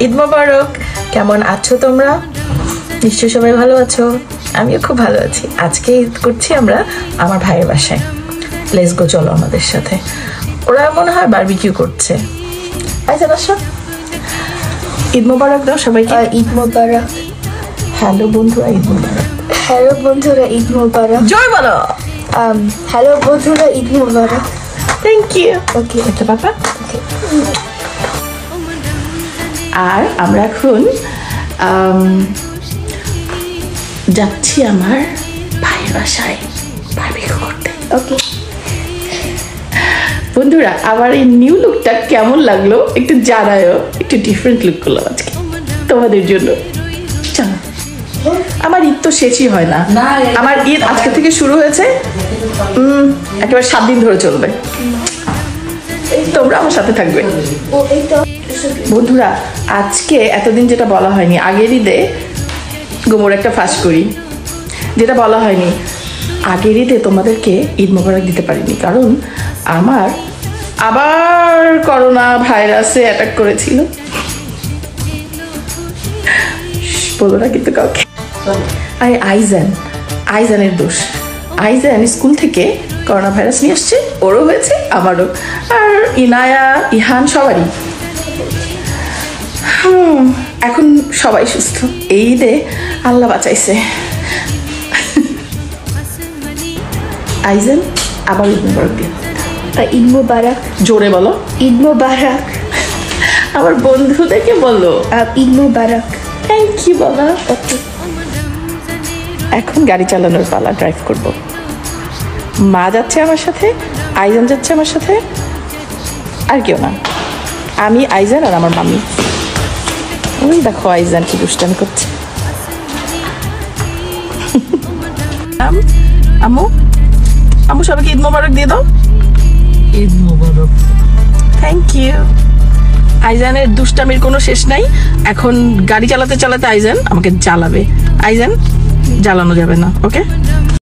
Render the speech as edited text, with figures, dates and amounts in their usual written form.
ঈদ মোবারক। কেমন আছো তোমরা? নিশ্চয়ই সবাই ভালো আছো। আমিও খুব ভালো আছি। আজকে ঈদ করছি আমরা আমার ভাইয়ের বাসায়। লেটস গো, চলো আমাদের সাথে। ওরা মনে হয় বারবিকিউ করছে। আচ্ছা আসো, ঈদ মোবারক দাও সবাইকে। ঈদ মোবারক। হ্যালো বন্ধুরা, ঈদ মোবারক। হ্যালো বন্ধুরা, ঈদ মোবারক। জয় বলো। হ্যালো বন্ধুরা, ঈদ মোবারক। Thank you. ওকে, এটা বাবা। আর আমরা এখন যাচ্ছি আমার ভাইয়ের বাসায় বারবিকিউ করতে। ওকে বন্ধুরা, আমার এই নিউ লুকটা কেমন লাগলো একটু জানায়ও। একটু ডিফারেন্ট লুক করলাম আজকে তোমাদের জন্য। চলো, আমার ঈদ তো শেষই হয় না। আমার ঈদ আজকে থেকে শুরু হয়েছে, একেবারে 7 দিন ধরে চলবে। তোমরা আমার সাথে থাকবে। বন্ধুরা, আজকে এতদিন যেটা বলা হয়নি, আগের ঈদে গোমর একটা ফাঁস করি, যেটা বলা হয়নি আগের ঈদে তোমাদেরকে ঈদ মোবারক দিতে পারিনি, কারণ আমার আবার করোনা ভাইরাসে অ্যাটাক করেছিল। বলো না কিন্তু কাউকে। আরে আইজানের দোষ। আইজান স্কুল থেকে করোনা ভাইরাস নিয়ে আসছে, ওরও হয়েছে আমারও, আর ইনায়া ইহান সবারই। এখন সবাই সুস্থ। এই ঈদে আল্লাহ বাঁচাইছে। আইজান আবার ঈদ মোবারক দিন। ঈদ মোবারক। জোরে বলো। ঈদ মোবারক। আমার বন্ধুদেরকে বলো ঈদ মোবারক। থ্যাংক ইউ বলা। এখন গাড়ি চালানোর পালা, ড্রাইভ করব। মা যাচ্ছে আমার সাথে, আইজান যাচ্ছে আমার সাথে, আর কেউ না। আমি, আইজান আর আমার মামি। ওই দেখো আইজান কি দুষ্টামি করছে। আম্মু, আম্মু সবাইকে ঈদ মোবারক দিয়ে দাও। ঈদ মোবারক। Thank you. আইজানের দুষ্টামির কোনো শেষ নাই। এখন গাড়ি চালাতে চালাতে আইজান আমাকে জ্বালাবে। আইজান জ্বালানো যাবে না, ওকে?